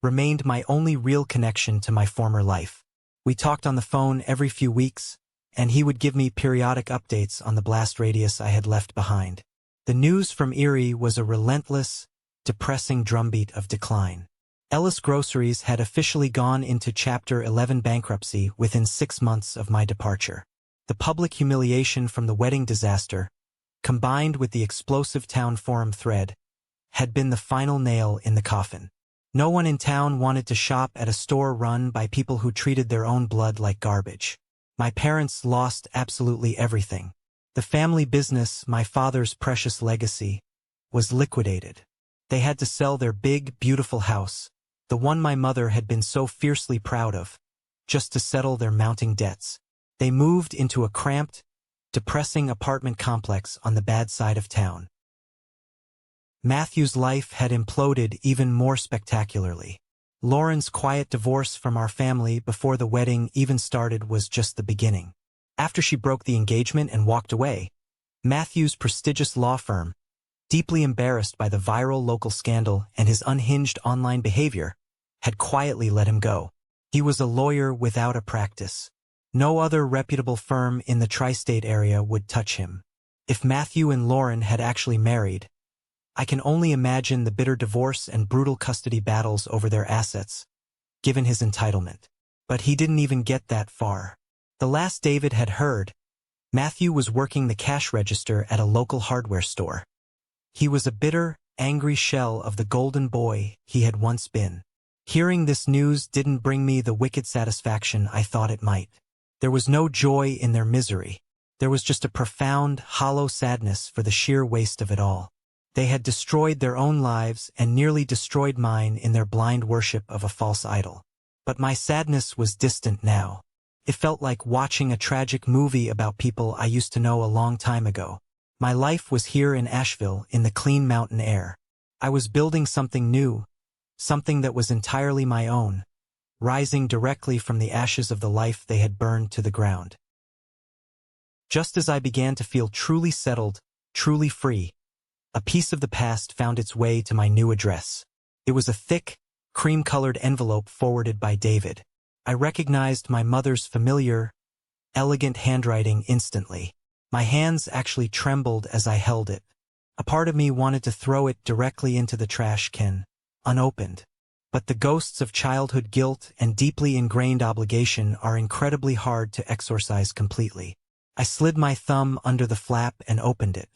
remained my only real connection to my former life. We talked on the phone every few weeks, and he would give me periodic updates on the blast radius I had left behind. The news from Erie was a relentless, depressing drumbeat of decline. Ellis Groceries had officially gone into Chapter 11 bankruptcy within 6 months of my departure. The public humiliation from the wedding disaster, combined with the explosive town forum thread, had been the final nail in the coffin. No one in town wanted to shop at a store run by people who treated their own blood like garbage. My parents lost absolutely everything. The family business, my father's precious legacy, was liquidated. They had to sell their big, beautiful house, the one my mother had been so fiercely proud of, just to settle their mounting debts. They moved into a cramped, depressing apartment complex on the bad side of town. Matthew's life had imploded even more spectacularly. Lauren's quiet divorce from our family before the wedding even started was just the beginning. After she broke the engagement and walked away, Matthew's prestigious law firm, deeply embarrassed by the viral local scandal and his unhinged online behavior, had quietly let him go. He was a lawyer without a practice. No other reputable firm in the tri-state area would touch him. If Matthew and Lauren had actually married, I can only imagine the bitter divorce and brutal custody battles over their assets, given his entitlement. But he didn't even get that far. The last David had heard, Matthew was working the cash register at a local hardware store. He was a bitter, angry shell of the golden boy he had once been. Hearing this news didn't bring me the wicked satisfaction I thought it might. There was no joy in their misery. There was just a profound, hollow sadness for the sheer waste of it all. They had destroyed their own lives and nearly destroyed mine in their blind worship of a false idol. But my sadness was distant now. It felt like watching a tragic movie about people I used to know a long time ago. My life was here in Asheville in the clean mountain air. I was building something new, something that was entirely my own, rising directly from the ashes of the life they had burned to the ground. Just as I began to feel truly settled, truly free, a piece of the past found its way to my new address. It was a thick, cream-colored envelope forwarded by David. I recognized my mother's familiar, elegant handwriting instantly. My hands actually trembled as I held it. A part of me wanted to throw it directly into the trash can, unopened. But the ghosts of childhood guilt and deeply ingrained obligation are incredibly hard to exorcise completely. I slid my thumb under the flap and opened it.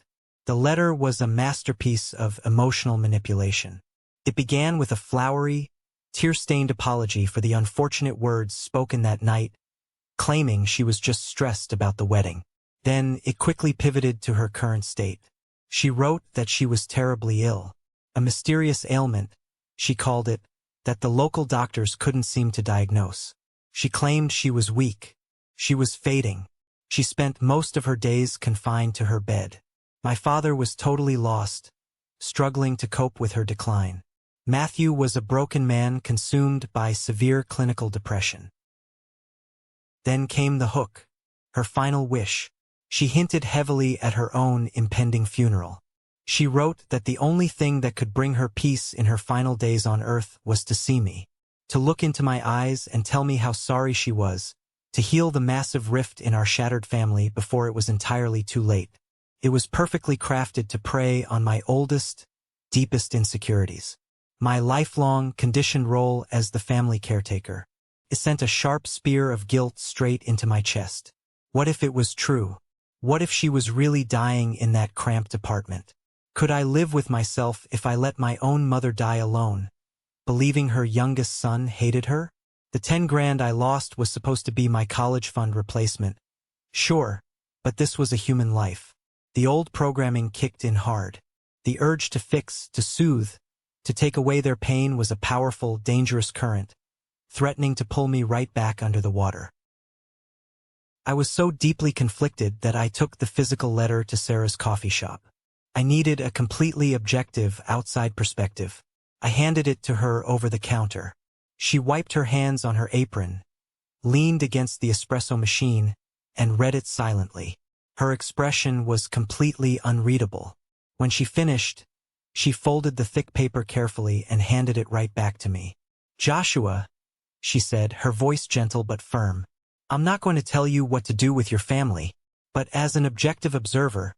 The letter was a masterpiece of emotional manipulation. It began with a flowery, tear-stained apology for the unfortunate words spoken that night, claiming she was just stressed about the wedding. Then it quickly pivoted to her current state. She wrote that she was terribly ill. A mysterious ailment, she called it, that the local doctors couldn't seem to diagnose. She claimed she was weak. She was fading. She spent most of her days confined to her bed. My father was totally lost, struggling to cope with her decline. Matthew was a broken man consumed by severe clinical depression. Then came the hook, her final wish. She hinted heavily at her own impending funeral. She wrote that the only thing that could bring her peace in her final days on earth was to see me, to look into my eyes and tell me how sorry she was, to heal the massive rift in our shattered family before it was entirely too late. It was perfectly crafted to prey on my oldest, deepest insecurities. My lifelong, conditioned role as the family caretaker. It sent a sharp spear of guilt straight into my chest. What if it was true? What if she was really dying in that cramped apartment? Could I live with myself if I let my own mother die alone, believing her youngest son hated her? The 10 grand I lost was supposed to be my college fund replacement. Sure, but this was a human life. The old programming kicked in hard. The urge to fix, to soothe, to take away their pain was a powerful, dangerous current, threatening to pull me right back under the water. I was so deeply conflicted that I took the physical letter to Sarah's coffee shop. I needed a completely objective, outside perspective. I handed it to her over the counter. She wiped her hands on her apron, leaned against the espresso machine, and read it silently. Her expression was completely unreadable. When she finished, she folded the thick paper carefully and handed it right back to me. "Joshua," she said, her voice gentle but firm, "I'm not going to tell you what to do with your family, but as an objective observer,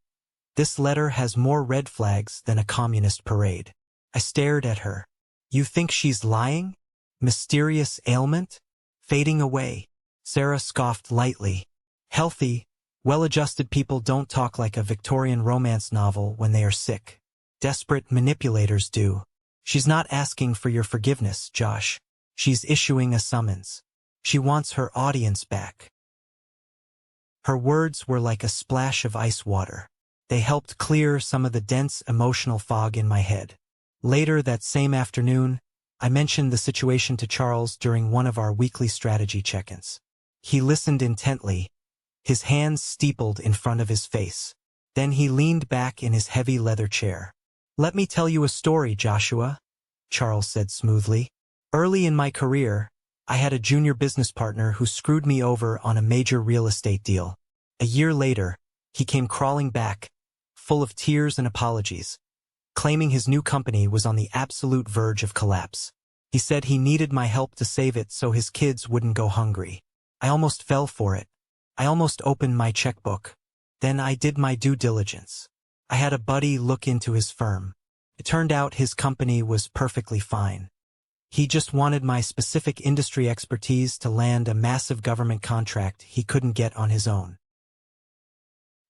this letter has more red flags than a communist parade." I stared at her. "You think she's lying? Mysterious ailment? Fading away?" Sarah scoffed lightly. "Healthy, well-adjusted people don't talk like a Victorian romance novel when they are sick. Desperate manipulators do. She's not asking for your forgiveness, Josh. She's issuing a summons. She wants her audience back." Her words were like a splash of ice water. They helped clear some of the dense emotional fog in my head. Later that same afternoon, I mentioned the situation to Charles during one of our weekly strategy check-ins. He listened intently, his hands steepled in front of his face. Then he leaned back in his heavy leather chair. "Let me tell you a story, Joshua," Charles said smoothly. "Early in my career, I had a junior business partner who screwed me over on a major real estate deal. A year later, he came crawling back, full of tears and apologies, claiming his new company was on the absolute verge of collapse. He said he needed my help to save it so his kids wouldn't go hungry. I almost fell for it. I almost opened my checkbook. Then I did my due diligence. I had a buddy look into his firm. It turned out his company was perfectly fine. He just wanted my specific industry expertise to land a massive government contract he couldn't get on his own."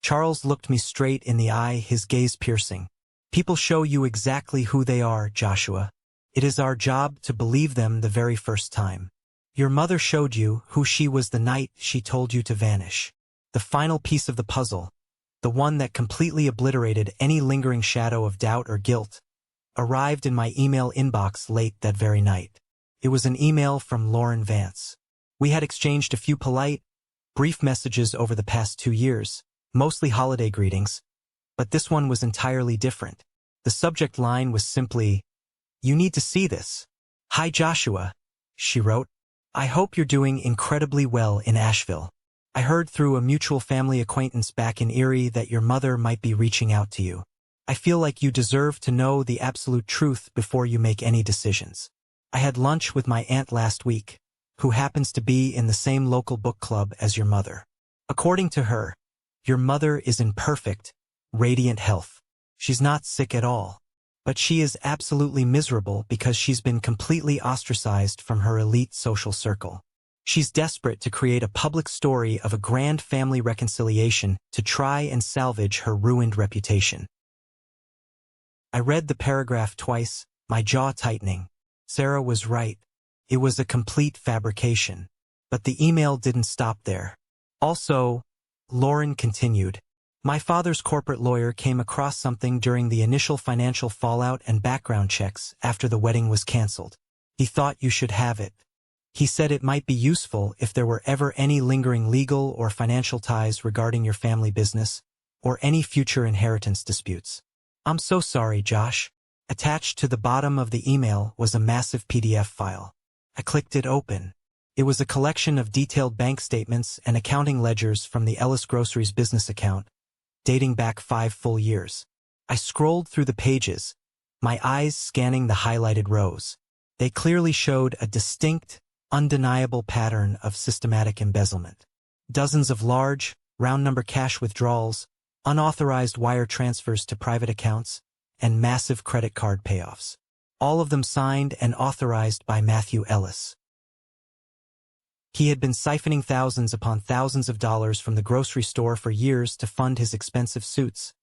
Charles looked me straight in the eye, his gaze piercing. People show you exactly who they are, Joshua. It is our job to believe them the very first time. Your mother showed you who she was the night she told you to vanish. The final piece of the puzzle, the one that completely obliterated any lingering shadow of doubt or guilt, arrived in my email inbox late that very night. It was an email from Lauren Vance. We had exchanged a few polite, brief messages over the past 2 years, mostly holiday greetings, but this one was entirely different. The subject line was simply, "You need to see this. Hi Joshua," she wrote. "I hope you're doing incredibly well in Asheville. I heard through a mutual family acquaintance back in Erie that your mother might be reaching out to you. I feel like you deserve to know the absolute truth before you make any decisions. I had lunch with my aunt last week, who happens to be in the same local book club as your mother. According to her, your mother is in perfect, radiant health. She's not sick at all. But she is absolutely miserable because she's been completely ostracized from her elite social circle. She's desperate to create a public story of a grand family reconciliation to try and salvage her ruined reputation." I read the paragraph twice, my jaw tightening. Sarah was right. It was a complete fabrication. But the email didn't stop there. Also, Lauren continued, "My father's corporate lawyer came across something during the initial financial fallout and background checks after the wedding was canceled. He thought you should have it. He said it might be useful if there were ever any lingering legal or financial ties regarding your family business, or any future inheritance disputes." I'm so sorry, Josh. Attached to the bottom of the email was a massive PDF file. I clicked it open. It was a collection of detailed bank statements and accounting ledgers from the Ellis Groceries business account, dating back 5 full years. I scrolled through the pages, my eyes scanning the highlighted rows. They clearly showed a distinct, undeniable pattern of systematic embezzlement. Dozens of large, round-number cash withdrawals, unauthorized wire transfers to private accounts, and massive credit card payoffs. All of them signed and authorized by Matthew Ellis. He had been siphoning thousands upon thousands of dollars from the grocery store for years to fund his expensive suits,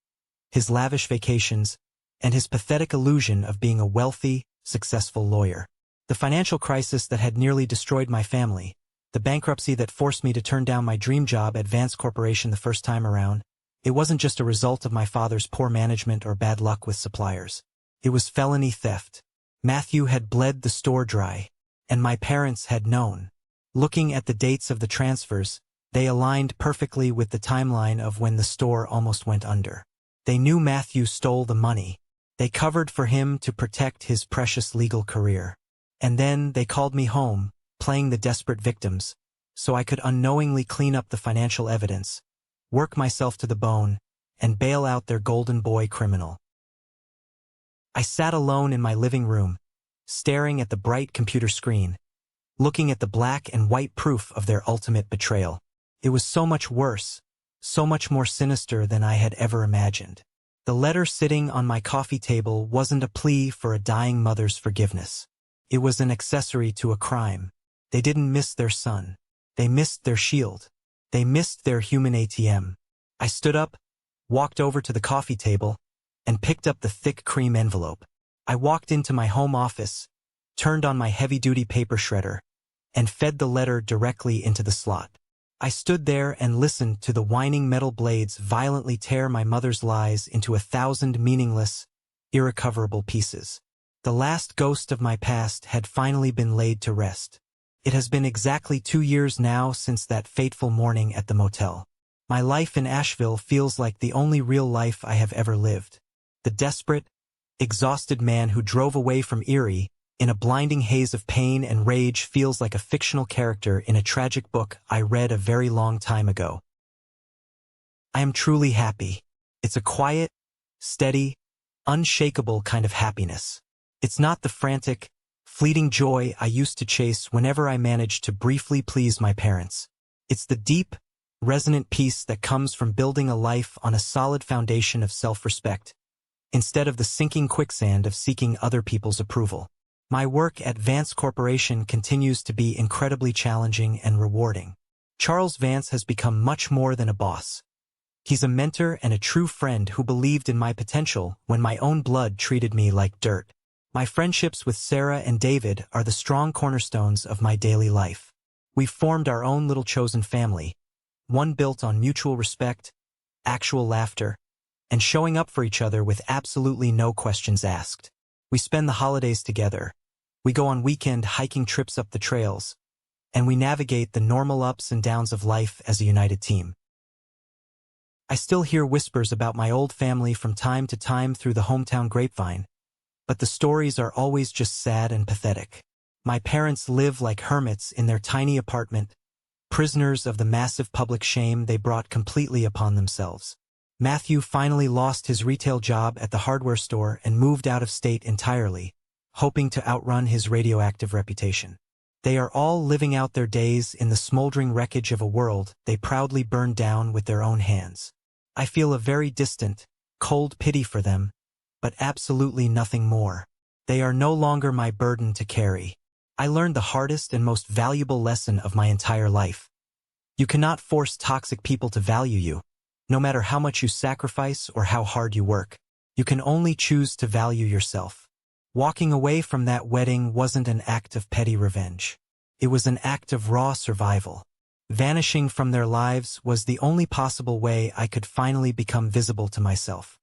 his lavish vacations, and his pathetic illusion of being a wealthy, successful lawyer. The financial crisis that had nearly destroyed my family, the bankruptcy that forced me to turn down my dream job at Vance Corporation the first time around, it wasn't just a result of my father's poor management or bad luck with suppliers. It was felony theft. Matthew had bled the store dry, and my parents had known. Looking at the dates of the transfers, they aligned perfectly with the timeline of when the store almost went under. They knew Matthew stole the money. They covered for him to protect his precious legal career. And then they called me home, playing the desperate victims, so I could unknowingly clean up the financial evidence, work myself to the bone, and bail out their golden boy criminal. I sat alone in my living room, staring at the bright computer screen, looking at the black and white proof of their ultimate betrayal. It was so much worse, so much more sinister than I had ever imagined. The letter sitting on my coffee table wasn't a plea for a dying mother's forgiveness. It was an accessory to a crime. They didn't miss their son. They missed their shield. They missed their human ATM. I stood up, walked over to the coffee table, and picked up the thick cream envelope. I walked into my home office, turned on my heavy-duty paper shredder, and fed the letter directly into the slot. I stood there and listened to the whining metal blades violently tear my mother's lies into 1,000 meaningless, irrecoverable pieces. The last ghost of my past had finally been laid to rest. It has been exactly 2 years now since that fateful morning at the motel. My life in Asheville feels like the only real life I have ever lived. The desperate, exhausted man who drove away from Erie in a blinding haze of pain and rage feels like a fictional character in a tragic book I read a very long time ago. I am truly happy. It's a quiet, steady, unshakable kind of happiness. It's not the frantic, fleeting joy I used to chase whenever I managed to briefly please my parents. It's the deep, resonant peace that comes from building a life on a solid foundation of self-respect, instead of the sinking quicksand of seeking other people's approval. My work at Vance Corporation continues to be incredibly challenging and rewarding. Charles Vance has become much more than a boss. He's a mentor and a true friend who believed in my potential when my own blood treated me like dirt. My friendships with Sarah and David are the strong cornerstones of my daily life. We've formed our own little chosen family, one built on mutual respect, actual laughter, and showing up for each other with absolutely no questions asked. We spend the holidays together. We go on weekend hiking trips up the trails, and we navigate the normal ups and downs of life as a united team. I still hear whispers about my old family from time to time through the hometown grapevine, but the stories are always just sad and pathetic. My parents live like hermits in their tiny apartment, prisoners of the massive public shame they brought completely upon themselves. Matthew finally lost his retail job at the hardware store and moved out of state entirely, hoping to outrun his radioactive reputation. They are all living out their days in the smoldering wreckage of a world they proudly burned down with their own hands. I feel a very distant, cold pity for them, but absolutely nothing more. They are no longer my burden to carry. I learned the hardest and most valuable lesson of my entire life. You cannot force toxic people to value you, no matter how much you sacrifice or how hard you work. You can only choose to value yourself. Walking away from that wedding wasn't an act of petty revenge. It was an act of raw survival. Vanishing from their lives was the only possible way I could finally become visible to myself.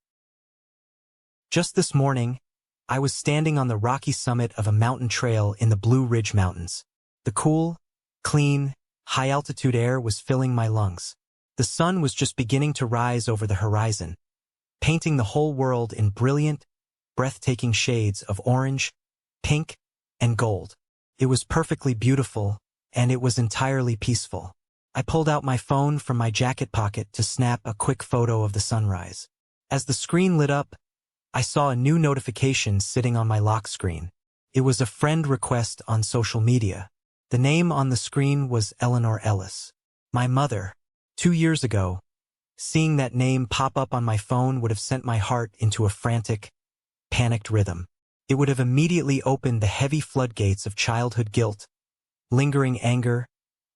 Just this morning, I was standing on the rocky summit of a mountain trail in the Blue Ridge Mountains. The cool, clean, high-altitude air was filling my lungs. The sun was just beginning to rise over the horizon, painting the whole world in brilliant, breathtaking shades of orange, pink, and gold. It was perfectly beautiful, and it was entirely peaceful. I pulled out my phone from my jacket pocket to snap a quick photo of the sunrise. As the screen lit up, I saw a new notification sitting on my lock screen. It was a friend request on social media. The name on the screen was Eleanor Ellis, my mother. 2 years ago, seeing that name pop up on my phone would have sent my heart into a frantic, panicked rhythm. It would have immediately opened the heavy floodgates of childhood guilt, lingering anger,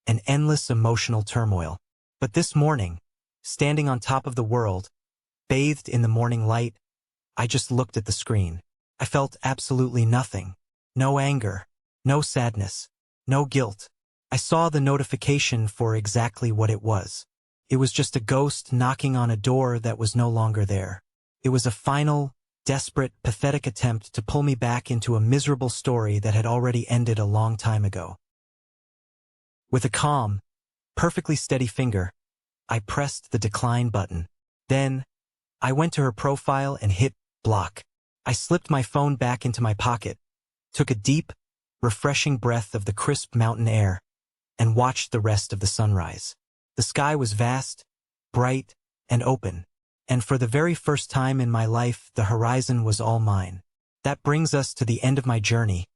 and endless emotional turmoil. But this morning, standing on top of the world, bathed in the morning light, I just looked at the screen. I felt absolutely nothing. No anger, no sadness, no guilt. I saw the notification for exactly what it was. It was just a ghost knocking on a door that was no longer there. It was a final, desperate, pathetic attempt to pull me back into a miserable story that had already ended a long time ago. With a calm, perfectly steady finger, I pressed the decline button. Then, I went to her profile and hit block. I slipped my phone back into my pocket, took a deep, refreshing breath of the crisp mountain air, and watched the rest of the sunrise. The sky was vast, bright, and open, and for the very first time in my life, the horizon was all mine. That brings us to the end of my journey,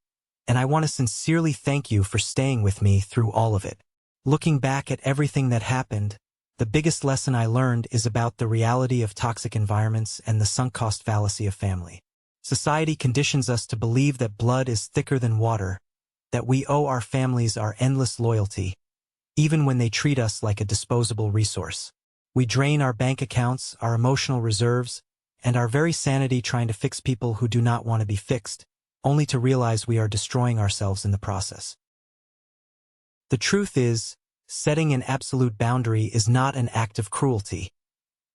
and I want to sincerely thank you for staying with me through all of it. Looking back at everything that happened, the biggest lesson I learned is about the reality of toxic environments and the sunk cost fallacy of family. Society conditions us to believe that blood is thicker than water, that we owe our families our endless loyalty, even when they treat us like a disposable resource. We drain our bank accounts, our emotional reserves, and our very sanity trying to fix people who do not want to be fixed, only to realize we are destroying ourselves in the process. The truth is, setting an absolute boundary is not an act of cruelty.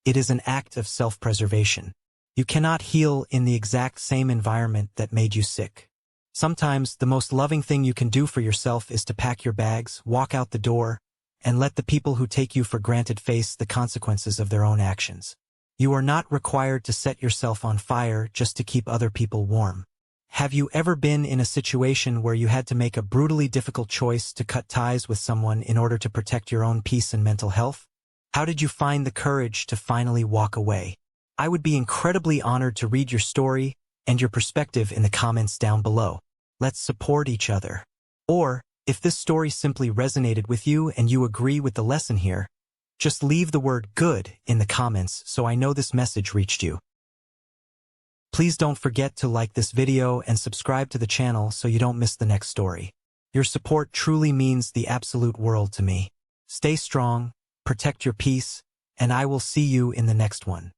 It is an act of self-preservation. You cannot heal in the exact same environment that made you sick. Sometimes the most loving thing you can do for yourself is to pack your bags, walk out the door, and let the people who take you for granted face the consequences of their own actions. You are not required to set yourself on fire just to keep other people warm. Have you ever been in a situation where you had to make a brutally difficult choice to cut ties with someone in order to protect your own peace and mental health? How did you find the courage to finally walk away? I would be incredibly honored to read your story and your perspective in the comments down below. Let's support each other. Or, if this story simply resonated with you and you agree with the lesson here, just leave the word "good" in the comments so I know this message reached you. Please don't forget to like this video and subscribe to the channel so you don't miss the next story. Your support truly means the absolute world to me. Stay strong, protect your peace, and I will see you in the next one.